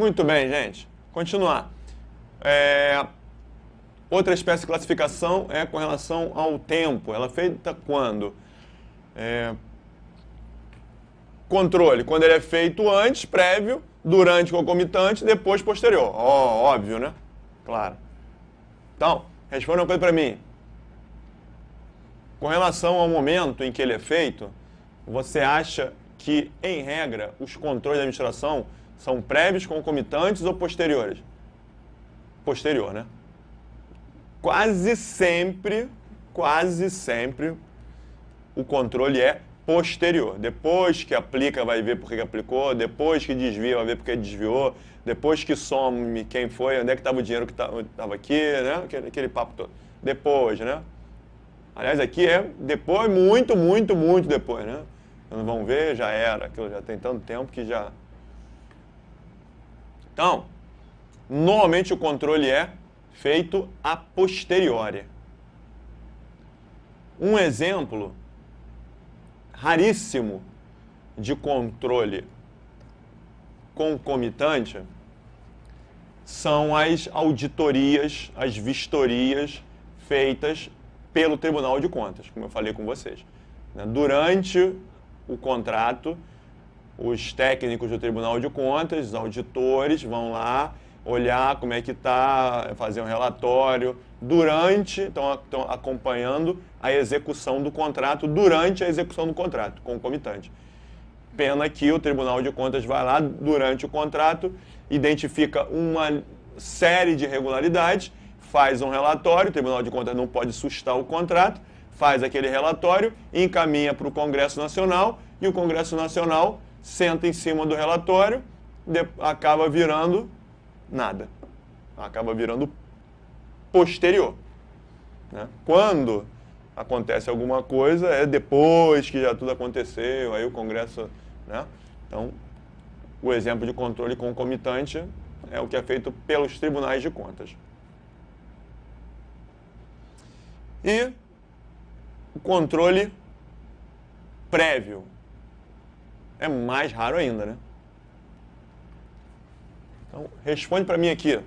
Muito bem, gente. Continuar. Outra espécie de classificação é com relação ao tempo. Ela é feita quando? Controle, quando ele é feito antes, prévio, durante, concomitante, depois, posterior. Óbvio, né? Claro. Então, responda uma coisa para mim. Com relação ao momento em que ele é feito, você acha que, em regra, os controles da administração são prévios, concomitantes ou posteriores? Posterior, né? Quase sempre, o controle é posterior. Depois que aplica, vai ver por que aplicou. Depois que desvia, vai ver por que desviou. Depois que some quem foi, onde é que estava o dinheiro que estava aqui, né? Aquele papo todo. Depois, né? Aliás, aqui é depois, muito depois, né? Quando vão ver, já era. Aquilo já tem tanto tempo que já... Então, normalmente o controle é feito a posteriori. Um exemplo raríssimo de controle concomitante são as auditorias, as vistorias feitas pelo Tribunal de Contas, como eu falei com vocês. Durante o contrato, os técnicos do Tribunal de Contas, os auditores, vão lá olhar como é que está, fazer um relatório, estão acompanhando a execução do contrato durante a execução do contrato, concomitante. Pena que o Tribunal de Contas vai lá durante o contrato, identifica uma série de irregularidades, faz um relatório, o Tribunal de Contas não pode sustar o contrato, faz aquele relatório, encaminha para o Congresso Nacional, e o Congresso Nacional senta em cima do relatório, acaba virando nada. Acaba virando posterior. Né? Quando acontece alguma coisa, é depois que já tudo aconteceu, aí o Congresso... Né? Então, o exemplo de controle concomitante é o que é feito pelos tribunais de contas. E o controle prévio é mais raro ainda, né? Então, responde para mim aqui,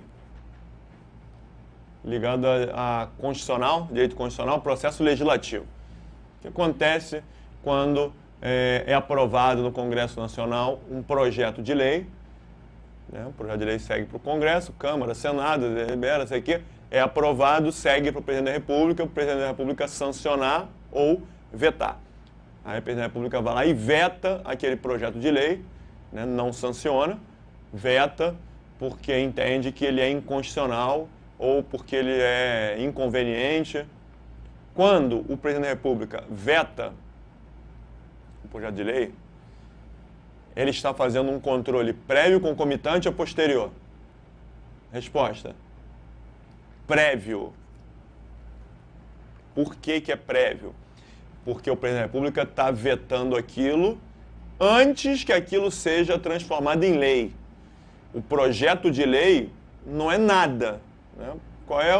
ligado a constitucional, direito constitucional, processo legislativo. O que acontece quando é aprovado no Congresso Nacional um projeto de lei, né? O projeto de lei segue para o Congresso, Câmara, Senado, delibera, sei o quê, é aprovado, segue para o Presidente da República, o Presidente da República sancionar ou vetar. Aí o Presidente da República vai lá e veta aquele projeto de lei, né? Não sanciona, veta porque entende que ele é inconstitucional ou porque ele é inconveniente. Quando o Presidente da República veta o projeto de lei, ele está fazendo um controle prévio, concomitante ou posterior? Resposta: prévio. Por que é prévio? Porque o Presidente da República está vetando aquilo antes que aquilo seja transformado em lei. O projeto de lei não é nada. Né? Qual é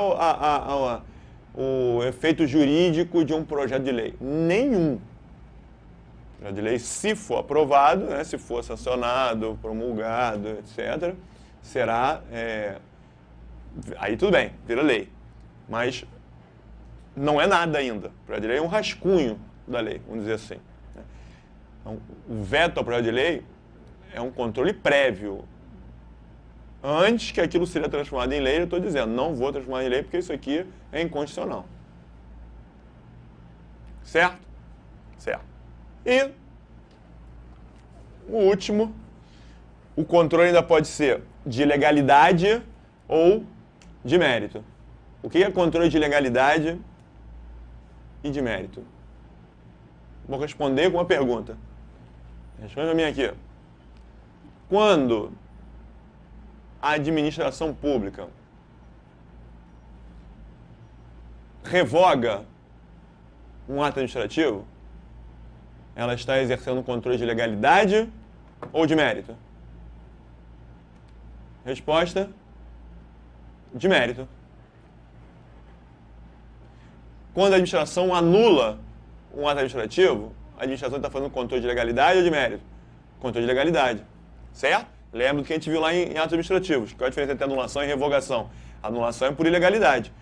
o efeito jurídico de um projeto de lei? Nenhum. O projeto de lei, se for aprovado, né, se for sancionado, promulgado, etc., será... aí tudo bem, vira lei. Mas não é nada ainda. O projeto de lei é um rascunho da lei, vamos dizer assim. Então, o veto ao projeto de lei é um controle prévio. Antes que aquilo seja transformado em lei, eu estou dizendo, não vou transformar em lei porque isso aqui é inconstitucional. Certo? Certo. E o último, o controle ainda pode ser de legalidade ou de mérito. O que é controle de legalidade e de mérito? Vou responder com uma pergunta. Responde para mim aqui. Quando a administração pública revoga um ato administrativo, ela está exercendo um controle de legalidade ou de mérito? Resposta: de mérito. Quando a administração anula um ato administrativo, a administração está fazendo controle de legalidade ou de mérito? Controle de legalidade. Certo? Lembra do que a gente viu lá em atos administrativos. Qual é a diferença entre anulação e revogação? A anulação é por ilegalidade.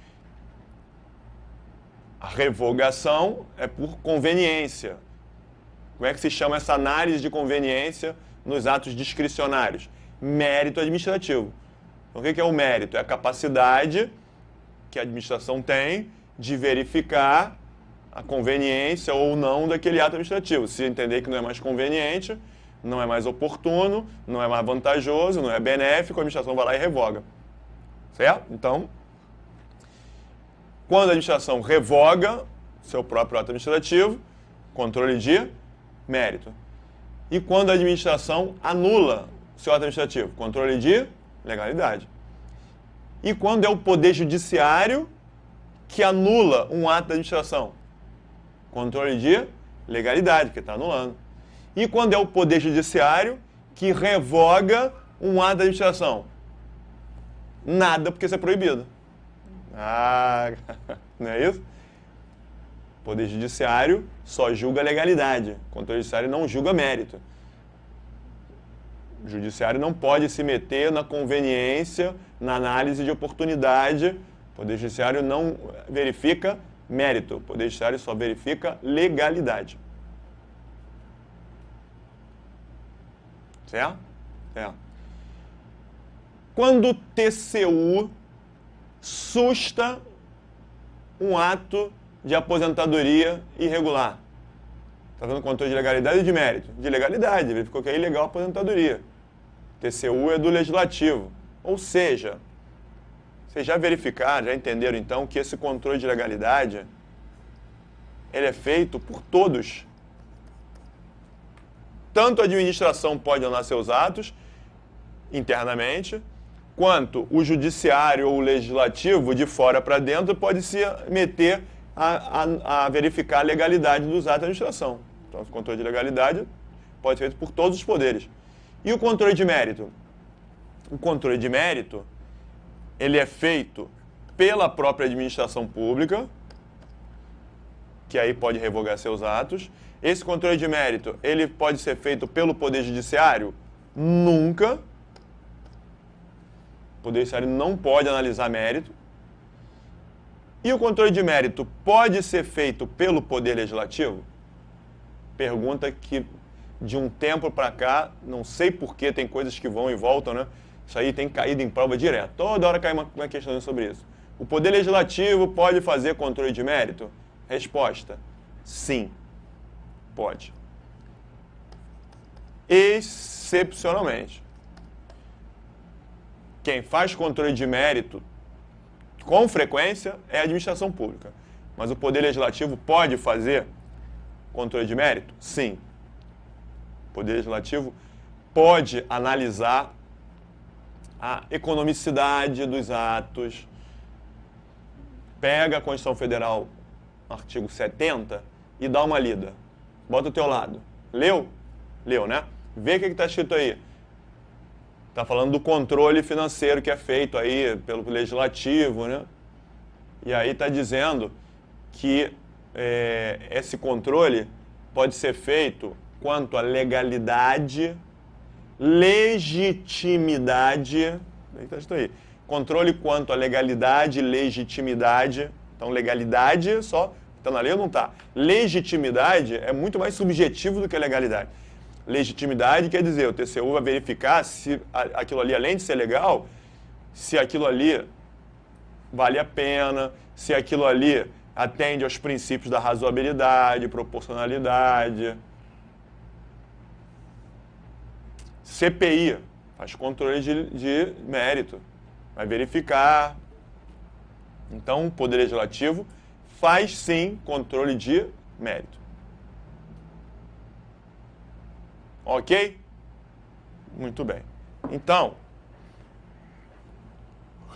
A revogação é por conveniência. Como é que se chama essa análise de conveniência nos atos discricionários? Mérito administrativo. Então, o que é o mérito? É a capacidade que a administração tem de verificar a conveniência ou não daquele ato administrativo. Se entender que não é mais conveniente, não é mais oportuno, não é mais vantajoso, não é benéfico, a administração vai lá e revoga. Certo? Então, quando a administração revoga seu próprio ato administrativo, controle de mérito. E quando a administração anula seu ato administrativo, controle de legalidade. E quando é o Poder Judiciário que anula um ato da administração, controle de legalidade, que está anulando. E quando é o Poder Judiciário que revoga um ato da administração, nada, porque isso é proibido. Ah, não é isso? O Poder Judiciário só julga legalidade. O controle judiciário não julga mérito. O Judiciário não pode se meter na conveniência, na análise de oportunidade. O Poder Judiciário não verifica mérito. O Poder Judiciário só verifica legalidade. Certo? Certo. Quando o TCU susta um ato de aposentadoria irregular. Está vendo controle de legalidade e de mérito? De legalidade, verificou que é ilegal a aposentadoria. TCU é do Legislativo. Ou seja, vocês já verificaram, já entenderam então que esse controle de legalidade ele é feito por todos. Tanto a administração pode anular seus atos internamente, quanto o judiciário ou o legislativo, de fora para dentro, pode se meter a verificar a legalidade dos atos da administração. Então, o controle de legalidade pode ser feito por todos os poderes. E o controle de mérito? O controle de mérito, ele é feito pela própria administração pública, que aí pode revogar seus atos. Esse controle de mérito, ele pode ser feito pelo Poder Judiciário? Nunca. O Poder Judiciário não pode analisar mérito. E o controle de mérito pode ser feito pelo Poder Legislativo? Pergunta que de um tempo para cá, não sei porquê, tem coisas que vão e voltam, né? Isso aí tem caído em prova direto. Toda hora cai uma questão sobre isso. O Poder Legislativo pode fazer controle de mérito? Resposta: sim, pode. Excepcionalmente. Quem faz controle de mérito com frequência é a administração pública. Mas o Poder Legislativo pode fazer controle de mérito? Sim. O Poder Legislativo pode analisar a economicidade dos atos. Pega a Constituição Federal, artigo 70, e dá uma lida. Bota o teu lado. Leu? Leu, né? Vê o que está escrito aí. Está falando do controle financeiro que é feito aí pelo Legislativo, né? E aí está dizendo que esse controle pode ser feito quanto à legalidade, legitimidade, está escrito aí, controle quanto à legalidade e legitimidade. Então, legalidade só, está na lei ou não está? Legitimidade é muito mais subjetivo do que legalidade. Legitimidade quer dizer, o TCU vai verificar se aquilo ali, além de ser legal, se aquilo ali vale a pena, se aquilo ali atende aos princípios da razoabilidade, proporcionalidade. CPI faz controle de mérito, vai verificar. Então, o Poder Legislativo faz sim controle de mérito. Ok? Muito bem. Então,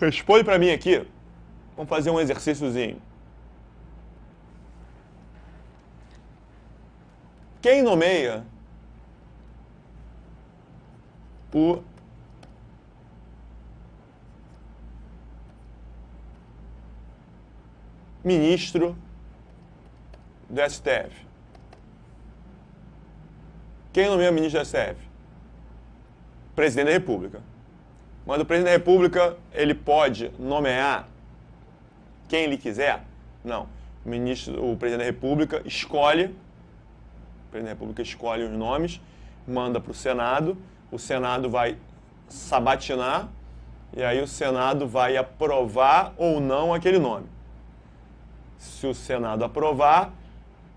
responde para mim aqui. Vamos fazer um exercíciozinho. Quem nomeia o ministro do STF? Quem nomeia o ministro do STF? presidente da República. Mas o presidente da República, ele pode nomear quem ele quiser? Não. O presidente da República escolhe, os nomes, manda para o Senado vai sabatinar, e aí o Senado vai aprovar ou não aquele nome. Se o Senado aprovar,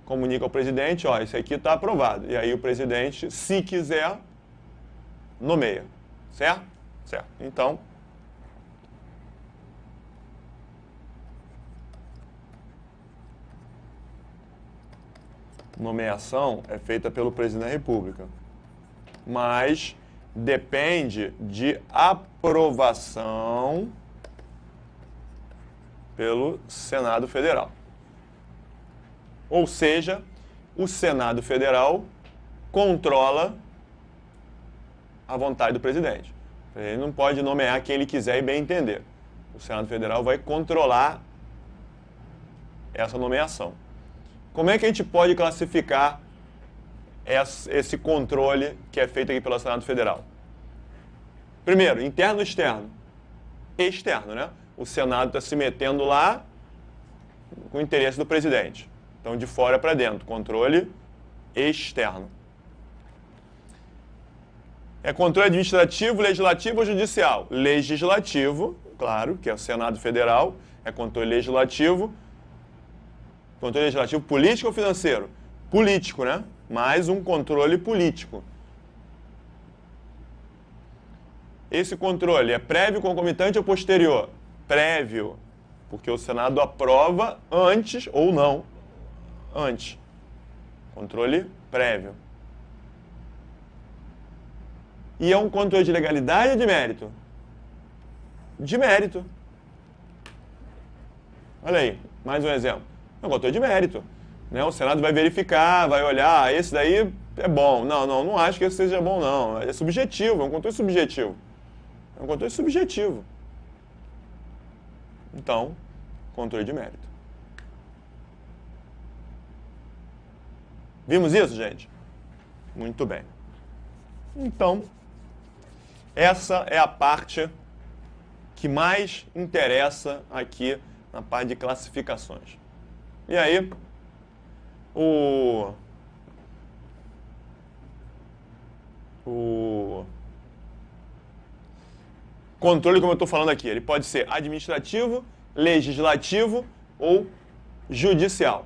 comunica ao presidente, ó, esse aqui está aprovado. E aí o presidente, se quiser, nomeia. Certo? Certo. Então, nomeação é feita pelo presidente da República, mas depende de aprovação pelo Senado Federal. Ou seja, o Senado Federal controla a vontade do presidente. Ele não pode nomear quem ele quiser e bem entender. O Senado Federal vai controlar essa nomeação. Como é que a gente pode classificar esse controle que é feito aqui pelo Senado Federal? Primeiro, interno ou externo? Externo, né? O Senado está se metendo lá com o interesse do presidente. Então, de fora para dentro, controle externo. É controle administrativo, legislativo ou judicial? Legislativo, claro, que é o Senado Federal, é controle legislativo. Controle legislativo político ou financeiro? Político, né? Mais um controle político. Esse controle é prévio, concomitante ou posterior? Prévio, porque o Senado aprova antes ou não. Antes. Controle prévio. E é um controle de legalidade ou de mérito? De mérito. Olha aí, mais um exemplo. É um controle de mérito. Né? O Senado vai verificar, vai olhar, esse daí é bom. Não acho que esse seja bom, não. É subjetivo, é um controle subjetivo. É um controle subjetivo. Então, controle de mérito. Vimos isso, gente? Muito bem. Então, essa é a parte que mais interessa aqui na parte de classificações. E aí, o controle, como eu estou falando aqui, ele pode ser administrativo, legislativo ou judicial.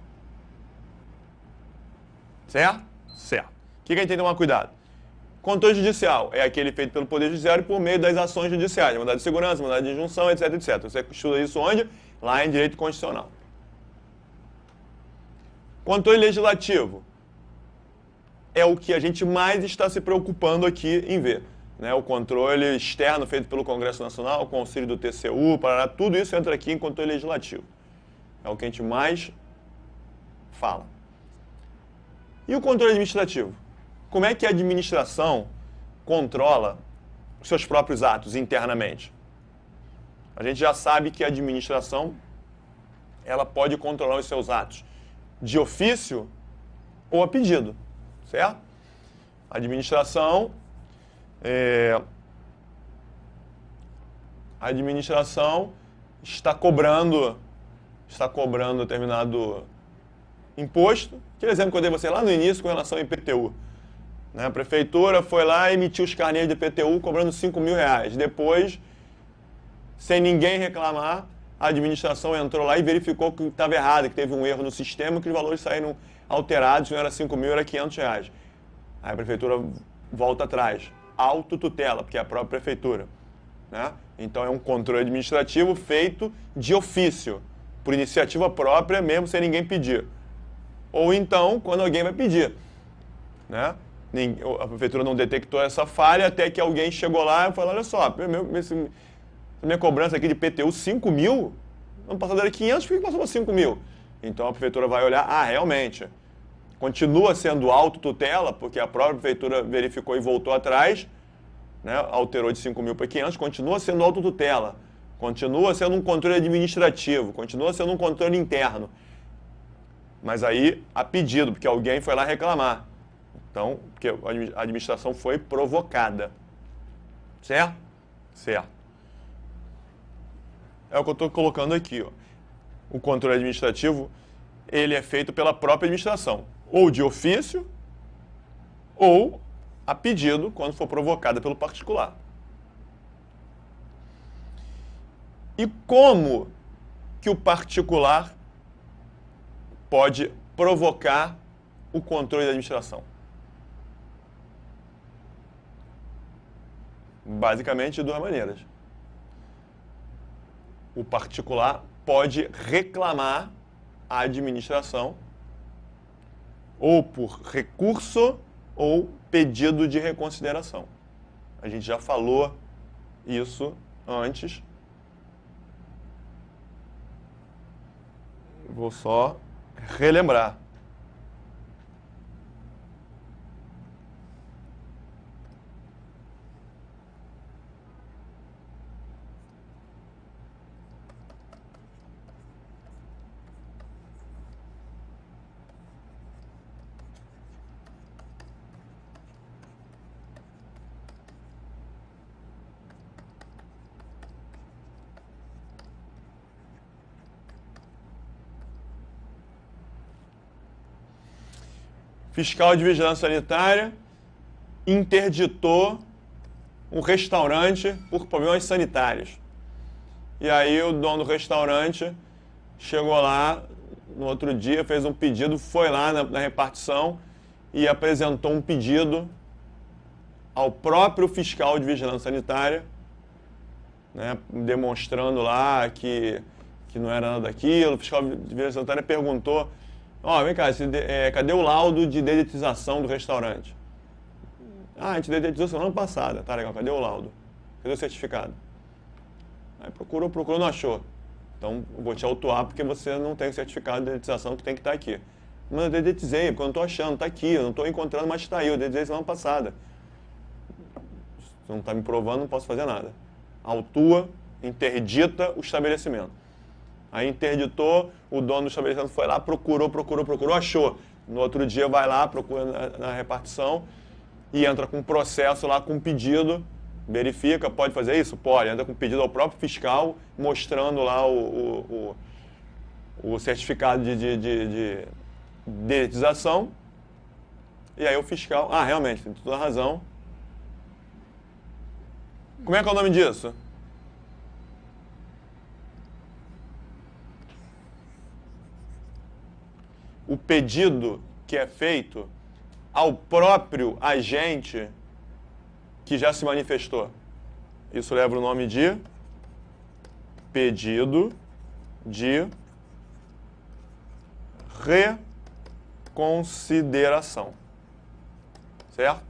Certo? Certo. O que a gente tem que tomar cuidado? Controle judicial é aquele feito pelo Poder Judiciário por meio das ações judiciais, mandado de segurança, mandado de injunção, etc, etc. Você estuda isso onde? Lá em Direito Constitucional. Controle legislativo é o que a gente mais está se preocupando aqui em ver. Né? O controle externo feito pelo Congresso Nacional, com auxílio do TCU, Paraná, tudo isso entra aqui em controle legislativo. É o que a gente mais fala. E o controle administrativo? Como é que a administração controla os seus próprios atos internamente? A gente já sabe que a administração ela pode controlar os seus atos de ofício ou a pedido, certo? A administração está cobrando determinado imposto. Aquele exemplo que eu dei a você lá no início com relação ao IPTU. Né? A prefeitura foi lá e emitiu os carnês de IPTU cobrando R$5.000. Depois, sem ninguém reclamar, a administração entrou lá e verificou que estava errado, que teve um erro no sistema, que os valores saíram alterados, não era R$5.000, era R$500. Aí a prefeitura volta atrás. Autotutela, porque é a própria prefeitura. Né? Então é um controle administrativo feito de ofício, por iniciativa própria, mesmo sem ninguém pedir. Ou então, quando alguém vai pedir. Né? A prefeitura não detectou essa falha até que alguém chegou lá e falou, olha só, minha cobrança aqui de IPTU, 5.000? Ano passado era 500, por que passou para 5.000? Então a prefeitura vai olhar, realmente, continua sendo autotutela, porque a própria prefeitura verificou e voltou atrás, né? Alterou de 5.000 para 500, continua sendo autotutela, continua sendo um controle administrativo, continua sendo um controle interno. Mas aí, a pedido, porque alguém foi lá reclamar. Então, porque a administração foi provocada. Certo? Certo. É o que eu estou colocando aqui, ó. O controle administrativo, ele é feito pela própria administração, ou de ofício, ou a pedido, quando for provocada pelo particular. E como que o particular pode provocar o controle da administração? Basicamente, de duas maneiras. O particular pode reclamar à administração ou por recurso ou pedido de reconsideração. A gente já falou isso antes. Vou só relembrar. Fiscal de Vigilância Sanitária interditou um restaurante por problemas sanitários. E aí o dono do restaurante chegou lá no outro dia, fez um pedido, foi lá na repartição e apresentou um pedido ao próprio fiscal de vigilância sanitária, né, demonstrando lá que não era nada daquilo. O fiscal de vigilância sanitária perguntou: vem cá, cadê o laudo de dedetização do restaurante? A gente dedetizou semana passada. Tá legal, cadê o laudo? Cadê o certificado? Aí procurou, não achou. Então, eu vou te autuar porque você não tem o certificado de dedetização que tem que estar aqui. Mas eu dedetizei, porque eu não estou achando, está aqui, eu não estou encontrando, mas está aí, eu dedetizei semana passada. Se não está me provando, não posso fazer nada. Autua, interdita o estabelecimento. Aí interditou, o dono do estabelecimento foi lá, procurou, achou. No outro dia vai lá, procura na repartição e entra com um processo lá, com um pedido, verifica, pode fazer isso? Pode, entra com um pedido ao próprio fiscal, mostrando lá o certificado de dedetização. E aí o fiscal, realmente, tem toda a razão. Como é que é o nome disso? O pedido que é feito ao próprio agente que já se manifestou. Isso leva o nome de pedido de reconsideração. Certo?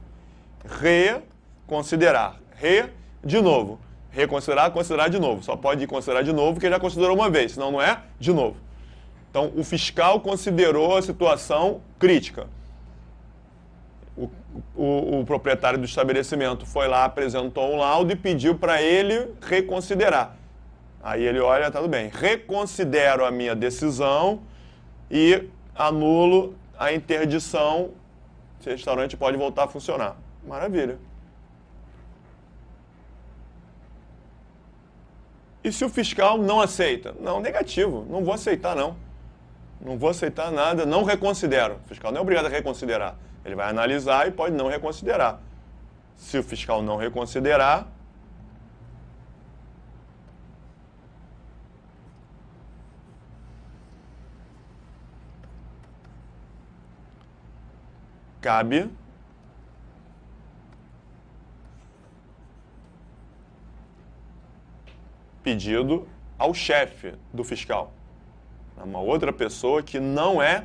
Reconsiderar. De novo. Reconsiderar, considerar de novo. Só pode considerar de novo porque já considerou uma vez, senão não é de novo. Então, o fiscal considerou a situação crítica. O proprietário do estabelecimento foi lá, apresentou um laudo e pediu para ele reconsiderar. Aí ele olha, tá tudo bem, reconsidero a minha decisão e anulo a interdição, esse restaurante pode voltar a funcionar. Maravilha. E se o fiscal não aceita? Não, negativo, não vou aceitar não. Não vou aceitar nada, não reconsidero. O fiscal não é obrigado a reconsiderar. Ele vai analisar e pode não reconsiderar. Se o fiscal não reconsiderar, cabe pedido ao chefe do fiscal. Uma outra pessoa que não é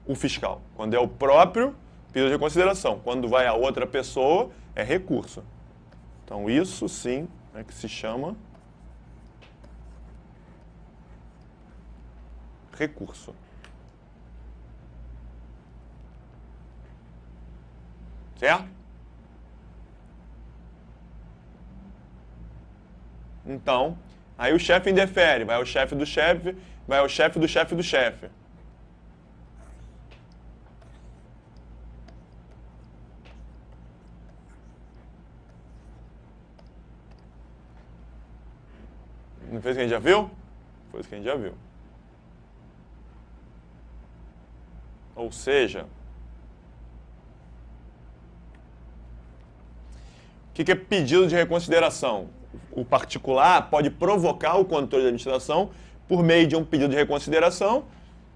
o fiscal. Quando é o próprio, pedido de reconsideração. Quando vai a outra pessoa, é recurso. Então, isso sim é que se chama recurso. Certo? Então, aí o chefe indefere, vai ao chefe do chefe, vai ao chefe do chefe do chefe. Não foi isso que a gente já viu? Foi isso que a gente já viu. Ou seja, o que é pedido de reconsideração? O particular pode provocar o controle da administração por meio de um pedido de reconsideração,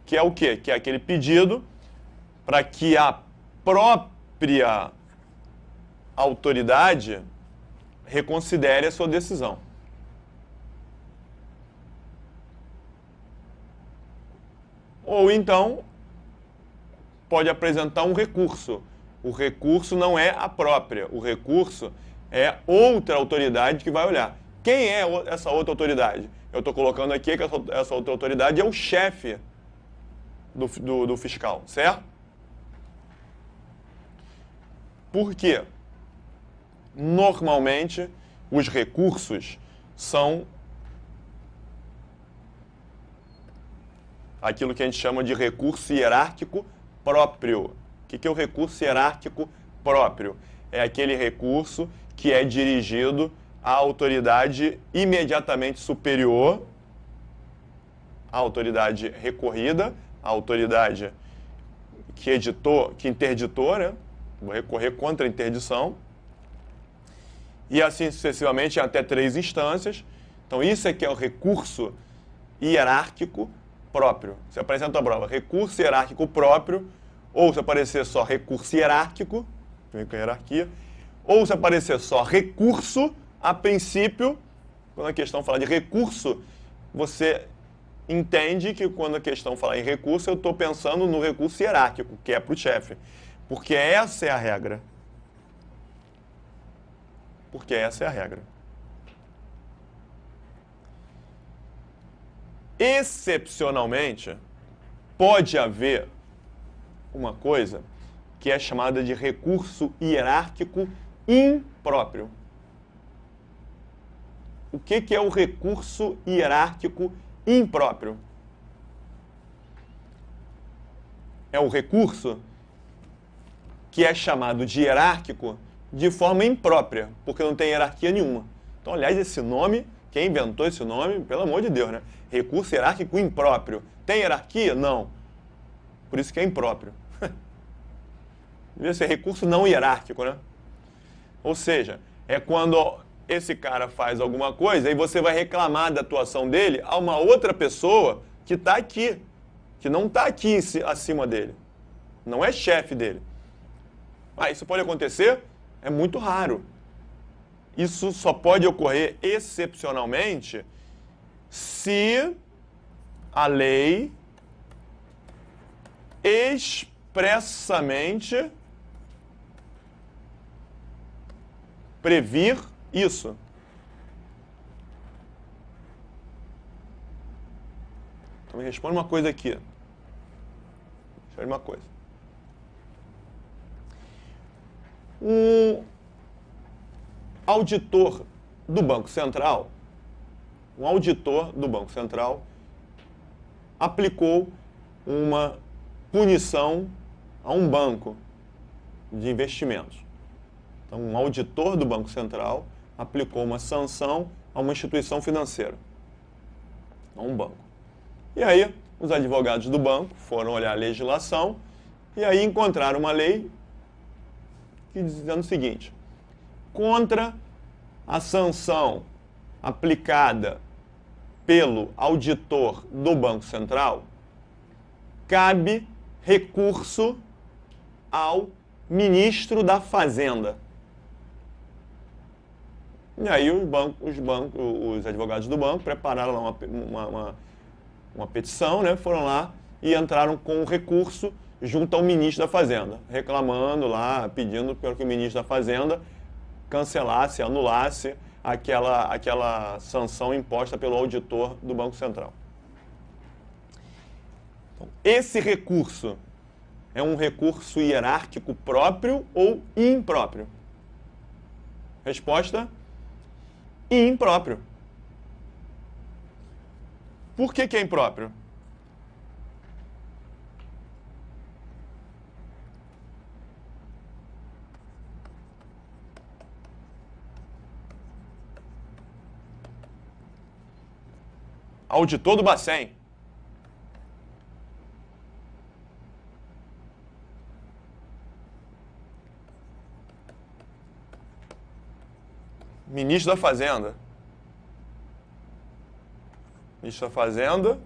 que é o quê? Que é aquele pedido para que a própria autoridade reconsidere a sua decisão. Ou então, pode apresentar um recurso. O recurso não é a própria, o recurso é outra autoridade que vai olhar. Quem é essa outra autoridade? Eu estou colocando aqui que essa outra autoridade é o chefe do fiscal, certo? Por quê? Normalmente, os recursos são aquilo que a gente chama de recurso hierárquico próprio. O que é o recurso hierárquico próprio? É aquele recurso que é dirigido à autoridade imediatamente superior, à autoridade recorrida, à autoridade que interditou, né? Vou recorrer contra a interdição. E assim sucessivamente, em até 3 instâncias. Então, isso é que é o recurso hierárquico próprio. Você apresenta a prova recurso hierárquico próprio, ou se aparecer só recurso hierárquico, vem com a hierarquia, ou se aparecer só recurso, a princípio, quando a questão fala de recurso, você entende que quando a questão fala em recurso, eu estou pensando no recurso hierárquico, que é para o chefe. Porque essa é a regra. Porque essa é a regra. Excepcionalmente, pode haver uma coisa que é chamada de recurso hierárquico impróprio. O que é o recurso hierárquico impróprio? É o recurso que é chamado de hierárquico de forma imprópria, porque não tem hierarquia nenhuma. Então, aliás, esse nome, quem inventou esse nome, pelo amor de Deus, né? Recurso hierárquico impróprio. Tem hierarquia? Não. Por isso que é impróprio. Devia ser recurso não hierárquico, né? Ou seja, é quando esse cara faz alguma coisa e você vai reclamar da atuação dele a uma outra pessoa que está aqui, que não está aqui acima dele. Não é chefe dele. Isso pode acontecer? É muito raro. Isso só pode ocorrer excepcionalmente se a lei expressamente previr isso. Então me responde uma coisa aqui. Responde uma coisa. Um auditor do Banco Central, aplicou uma punição a um banco de investimentos. Então, um auditor do Banco Central aplicou uma sanção a uma instituição financeira, a um banco. E aí, os advogados do banco foram olhar a legislação e aí encontraram uma lei que dizendo o seguinte: contra a sanção aplicada pelo auditor do Banco Central, cabe recurso ao ministro da Fazenda. E aí os advogados do banco prepararam lá uma petição, né? Foram lá e entraram com um recurso junto ao ministro da Fazenda, reclamando lá, pedindo para que o ministro da Fazenda cancelasse, anulasse aquela sanção imposta pelo auditor do Banco Central. Então, esse recurso é um recurso hierárquico próprio ou impróprio? Resposta: impróprio. Por que é impróprio? Auditor do Bacen. Ministro da Fazenda. Ministro da Fazenda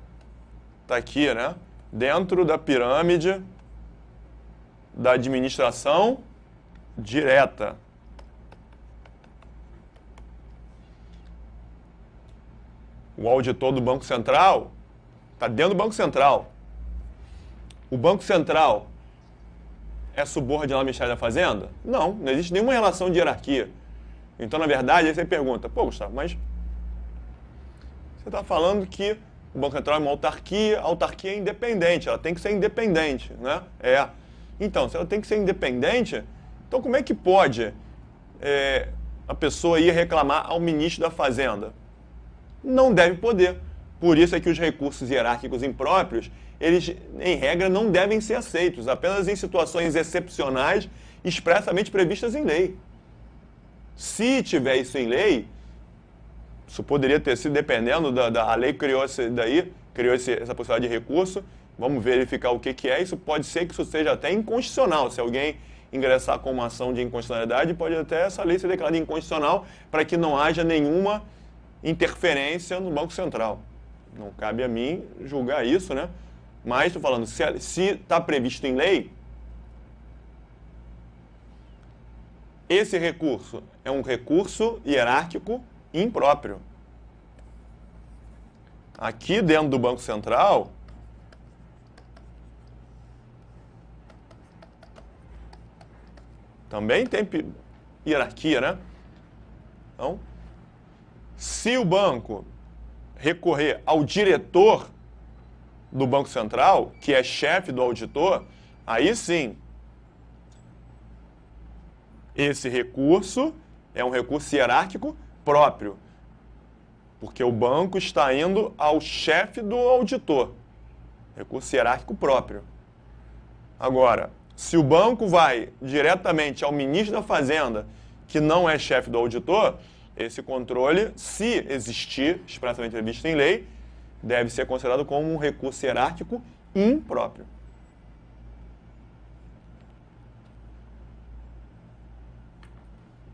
está aqui, né? Dentro da pirâmide da administração direta. O auditor do Banco Central está dentro do Banco Central. O Banco Central é subordinado ao Ministério da Fazenda? Não, não existe nenhuma relação de hierarquia. Então, na verdade, aí você pergunta, pô, Gustavo, mas você está falando que o Banco Central é uma autarquia, a autarquia é independente, ela tem que ser independente, né? Então, se ela tem que ser independente, então como é que pode a pessoa ir reclamar ao ministro da Fazenda? Não deve poder. Por isso é que os recursos hierárquicos impróprios, eles, em regra, não devem ser aceitos, apenas em situações excepcionais expressamente previstas em lei. Se tiver isso em lei, isso poderia ter sido, dependendo a lei criou essa possibilidade de recurso, vamos verificar o que é, isso pode ser que isso seja até inconstitucional. Se alguém ingressar com uma ação de inconstitucionalidade, pode até essa lei ser declarada inconstitucional para que não haja nenhuma interferência no Banco Central. Não cabe a mim julgar isso, né? Mas estou falando, se está previsto em lei, esse recurso é um recurso hierárquico impróprio. Aqui dentro do Banco Central, também tem hierarquia, né? Então, se o banco recorrer ao diretor do Banco Central, que é chefe do auditor, aí sim, esse recurso é um recurso hierárquico próprio, porque o banco está indo ao chefe do auditor, recurso hierárquico próprio. Agora, se o banco vai diretamente ao ministro da Fazenda, que não é chefe do auditor, esse controle, se existir expressamente previsto em lei, deve ser considerado como um recurso hierárquico impróprio.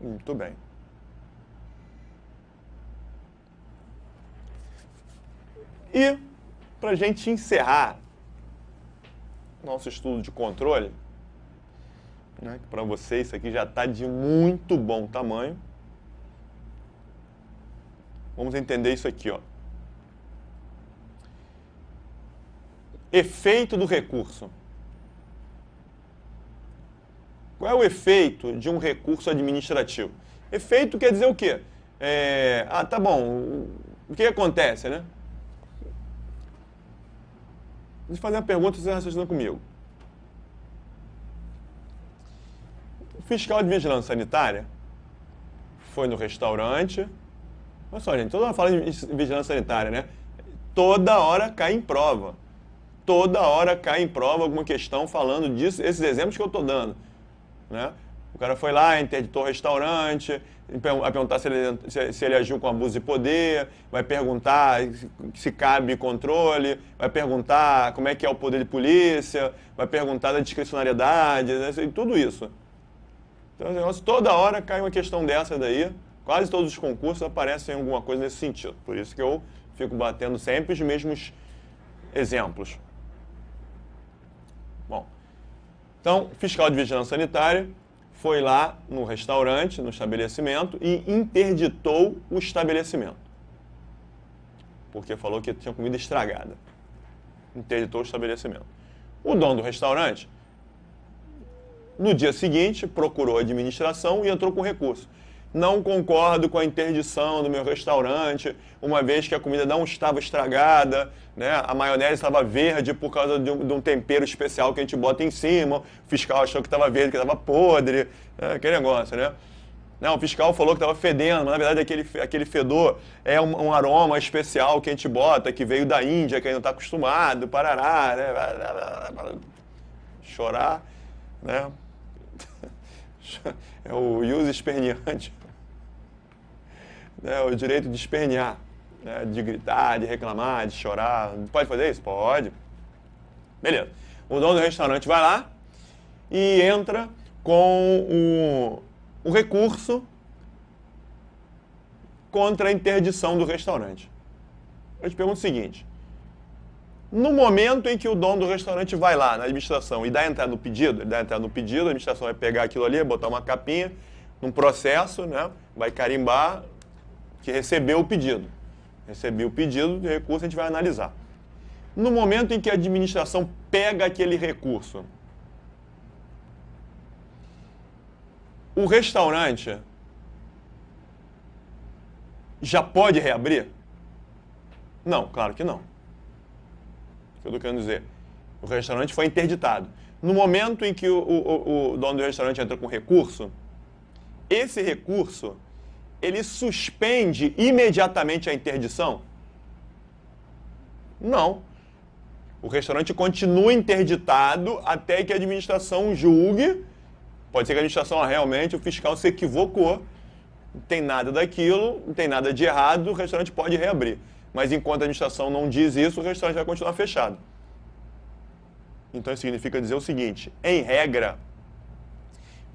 Muito bem. E, para a gente encerrar nosso estudo de controle, né, que para vocês isso aqui já está de muito bom tamanho, vamos entender isso aqui, ó. Efeito do recurso. Qual é o efeito de um recurso administrativo? Efeito quer dizer o quê? Tá bom, o que acontece, né? Deixa eu fazer uma pergunta, você raciocina comigo. O fiscal de vigilância sanitária foi no restaurante. Olha só, gente, toda hora fala de vigilância sanitária, né? Toda hora cai em prova. Toda hora cai em prova alguma questão falando disso, esses exemplos que eu estou dando, né? O cara foi lá, interditou o restaurante, vai perguntar se ele agiu com abuso de poder, vai perguntar se cabe controle, vai perguntar como é que é o poder de polícia, vai perguntar da discricionariedade, né? Tudo isso. Então, toda hora cai uma questão dessa daí, quase todos os concursos aparecem alguma coisa nesse sentido. Por isso que eu fico batendo sempre os mesmos exemplos. Bom, então, fiscal de vigilância sanitária foi lá no restaurante, no estabelecimento, e interditou o estabelecimento. Porque falou que tinha comida estragada. Interditou o estabelecimento. O dono do restaurante, no dia seguinte, procurou a administração e entrou com recurso. Não concordo com a interdição do meu restaurante, uma vez que a comida não estava estragada, né? A maionese estava verde por causa de um tempero especial que a gente bota em cima. O fiscal achou que estava verde, que estava podre, né? Aquele negócio, né? Não, o fiscal falou que estava fedendo, mas na verdade aquele fedor é um aroma especial que a gente bota, que veio da Índia, que ainda não está acostumado, parará, né? Chorar, né? É o ius esperniante. O direito de espernear. né, de gritar, de reclamar, de chorar. Pode fazer isso? Pode. Beleza. O dono do restaurante vai lá e entra com o recurso contra a interdição do restaurante. Eu te pergunto o seguinte: no momento em que o dono do restaurante vai lá na administração e dá entrada no pedido, a administração vai pegar aquilo ali, botar uma capinha num processo, né, vai carimbar que recebeu o pedido. Recebi o pedido de recurso, a gente vai analisar. No momento em que a administração pega aquele recurso, o restaurante já pode reabrir? Não, claro que não. O que eu estou querendo dizer? O restaurante foi interditado. No momento em que o dono do restaurante entra com recurso, esse recurso, ele suspende imediatamente a interdição? Não. O restaurante continua interditado até que a administração julgue. Pode ser que a administração, realmente, o fiscal se equivocou, não tem nada daquilo, não tem nada de errado, o restaurante pode reabrir. Mas enquanto a administração não diz isso, o restaurante vai continuar fechado. Então isso significa dizer o seguinte: em regra,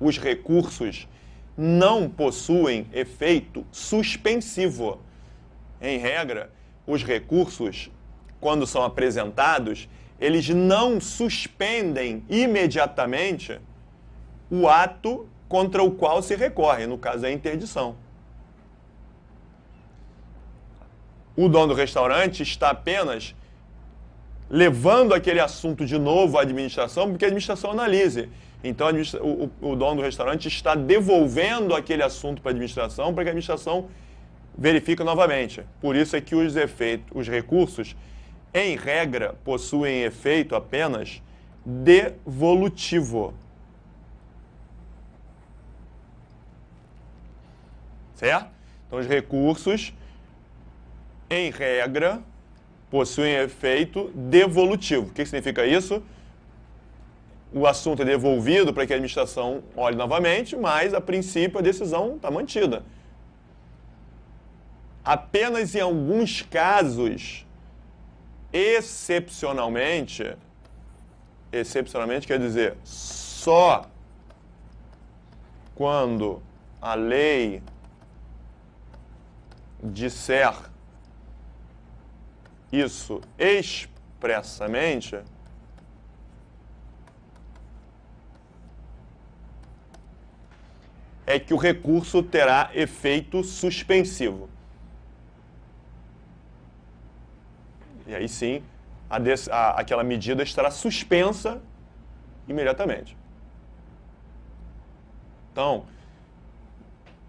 os recursos não possuem efeito suspensivo. Em regra, os recursos, quando são apresentados, eles não suspendem imediatamente o ato contra o qual se recorre, no caso é a interdição. O dono do restaurante está apenas levando aquele assunto de novo à administração, porque a administração analise. Então, o dono do restaurante está devolvendo aquele assunto para a administração, para que a administração verifique novamente. Por isso é que os recursos, em regra, possuem efeito apenas devolutivo. Certo? Então, os recursos, em regra, possuem efeito devolutivo. O que significa isso? O assunto é devolvido para que a administração olhe novamente, mas, a princípio, a decisão está mantida. Apenas em alguns casos, excepcionalmente quer dizer, só quando a lei disser isso expressamente, é que o recurso terá efeito suspensivo. E aí sim, aquela medida estará suspensa imediatamente. Então,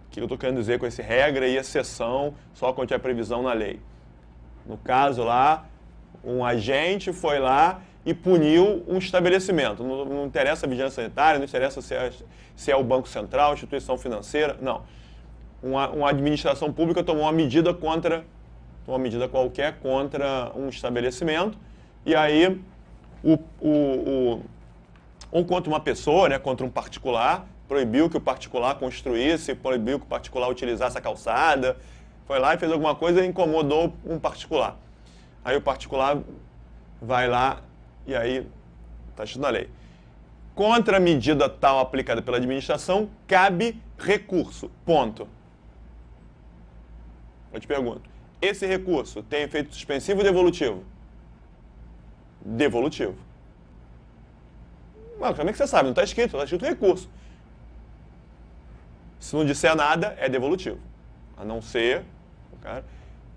o que eu estou querendo dizer com esse regra e exceção só quando tiver previsão na lei? No caso lá, um agente foi lá e puniu um estabelecimento. Não interessa a vigilância sanitária, não interessa se é o Banco Central, instituição financeira, não. Uma administração pública tomou uma medida qualquer contra um estabelecimento, e aí, ou contra uma pessoa, né, contra um particular, proibiu que o particular construísse, proibiu que o particular utilizasse a calçada, foi lá e fez alguma coisa e incomodou um particular. Aí o particular vai lá e aí está escrito na lei. Contra a medida tal aplicada pela administração, cabe recurso. Ponto. Eu te pergunto, esse recurso tem efeito suspensivo ou devolutivo? Devolutivo. Mas como é que você sabe? Não está escrito recurso. Se não disser nada, é devolutivo. A não ser...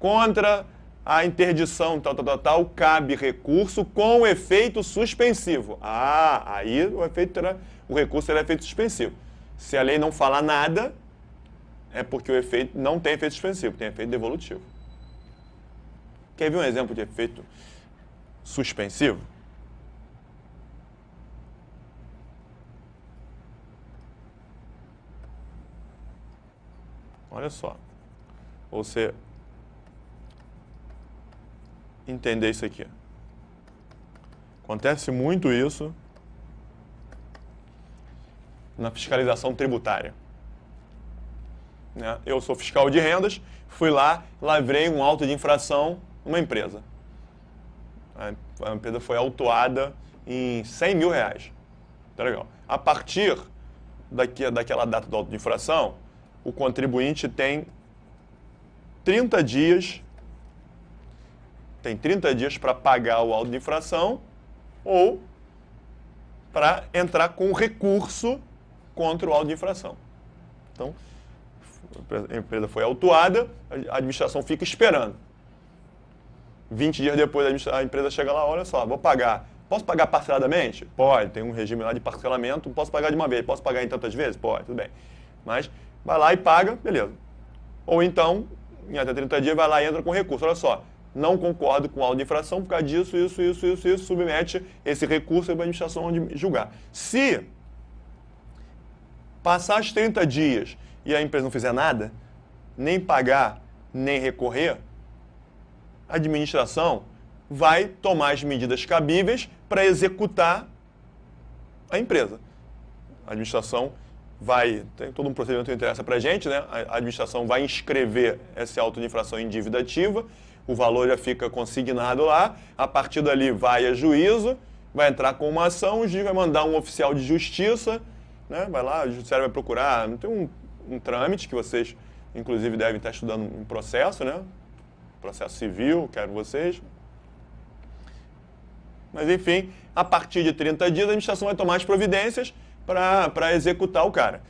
Contra a interdição tal, cabe recurso com efeito suspensivo. Aí o recurso terá efeito suspensivo. Se a lei não falar nada, é porque o efeito não tem efeito suspensivo, tem efeito devolutivo. Quer ver um exemplo de efeito suspensivo? Olha só. Você entender isso aqui. Acontece muito isso na fiscalização tributária. né? Eu sou fiscal de rendas, fui lá, lavrei um auto de infração numa empresa. A empresa foi autuada em R$100 mil. Tá legal. A partir daquela data do auto de infração, o contribuinte tem 30 dias para pagar o auto de infração ou para entrar com recurso contra o auto de infração. Então, a empresa foi autuada, a administração fica esperando. 20 dias depois a empresa chega lá, olha só, vou pagar. Posso pagar parceladamente? Pode, tem um regime lá de parcelamento, posso pagar de uma vez. Posso pagar em tantas vezes? Pode, tudo bem. Mas vai lá e paga, beleza. Ou então, em até 30 dias, vai lá e entra com recurso. Olha só, não concordo com o auto de infração por causa disso, isso, submete esse recurso para a administração julgar. Se passar os 30 dias e a empresa não fizer nada, nem pagar, nem recorrer, a administração vai tomar as medidas cabíveis para executar a empresa. A administração tem todo um procedimento que interessa para a gente, né? A administração vai inscrever esse auto de infração em dívida ativa, o valor já fica consignado lá, a partir dali vai a juízo, vai entrar com uma ação, o juiz vai mandar um oficial de justiça, né? Vai lá, o judiciário vai procurar, tem um trâmite que vocês, inclusive, devem estar estudando um processo, né? Processo civil, quero vocês. Mas, enfim, a partir de 30 dias, a administração vai tomar as providências para executar o cara.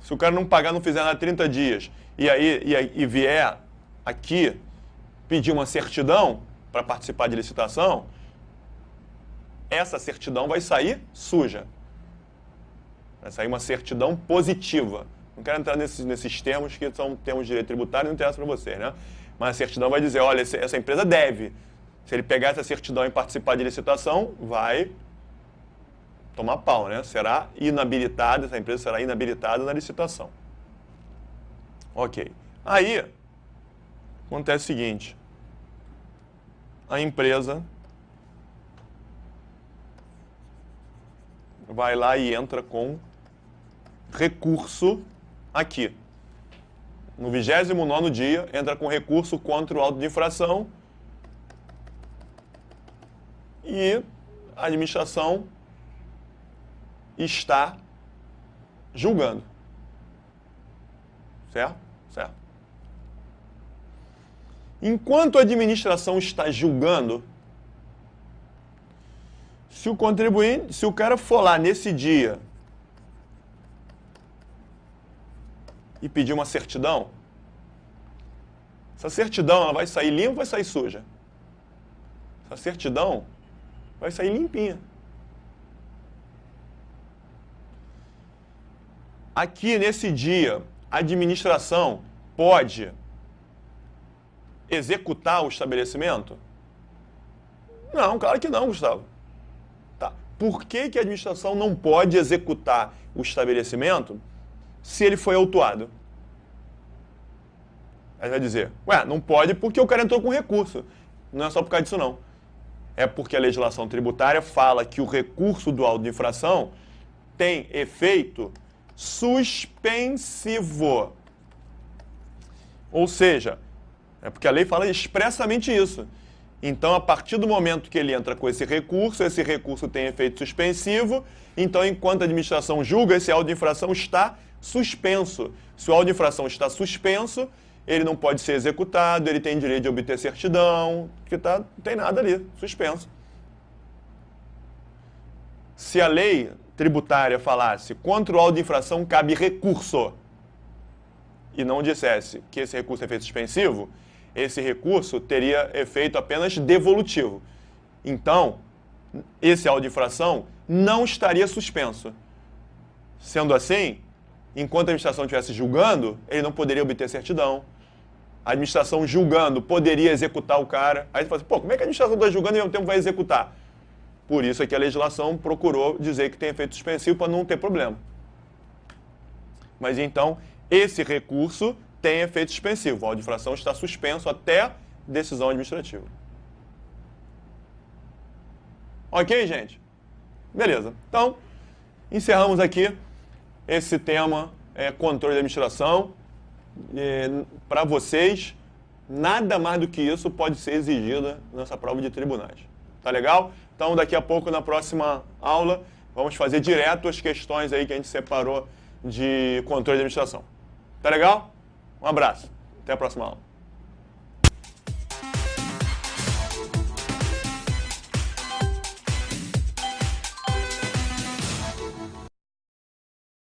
Se o cara não pagar, não fizer nada 30 dias, e vier aqui pedir uma certidão para participar de licitação, essa certidão vai sair suja. Vai sair uma certidão positiva. Não quero entrar nesses termos que são termos de direito tributário, não interessa para vocês, né? Mas a certidão vai dizer, olha, essa empresa deve. Se ele pegar essa certidão e participar de licitação, vai tomar pau, né? Será inabilitada, essa empresa será inabilitada na licitação. Ok. Aí, acontece o seguinte. A empresa vai lá e entra com recurso aqui. No 29º dia, entra com recurso contra o auto de infração e a administração está julgando. Certo? Certo. Enquanto a administração está julgando, se o cara for lá nesse dia e pedir uma certidão, essa certidão ela vai sair limpa ou vai sair suja? Essa certidão vai sair limpinha. Aqui, nesse dia, a administração pode executar o estabelecimento? Não, claro que não, Gustavo. Tá. Por que a administração não pode executar o estabelecimento se ele foi autuado? Aí vai dizer, não pode porque o cara entrou com recurso. Não é só por causa disso, não. É porque a legislação tributária fala que o recurso do auto de infração tem efeito suspensivo. Ou seja, é porque a lei fala expressamente isso. Então, a partir do momento que ele entra com esse recurso tem efeito suspensivo, então, enquanto a administração julga, esse auto de infração está suspenso. Se o auto de infração está suspenso, ele não pode ser executado, ele tem direito de obter certidão, porque não tem nada ali, suspenso. Se a lei tributária falasse contra o auto de infração cabe recurso e não dissesse que esse recurso é efeito suspensivo, esse recurso teria efeito apenas devolutivo. Então, esse auto de infração não estaria suspenso. Sendo assim, enquanto a administração estivesse julgando, ele não poderia obter certidão. A administração julgando poderia executar o cara. Aí você fala assim, como é que a administração está julgando e ao mesmo tempo vai executar? Por isso é que a legislação procurou dizer que tem efeito suspensivo para não ter problema. Mas então, esse recurso tem efeito suspensivo. O auto de infração está suspenso até decisão administrativa. Ok, gente? Beleza. Então, encerramos aqui esse tema controle de administração. Para vocês, nada mais do que isso pode ser exigido nessa prova de tribunais. Tá legal? Então, daqui a pouco, na próxima aula, vamos fazer direto as questões aí que a gente separou de controle de administração. Tá legal? Um abraço. Até a próxima aula.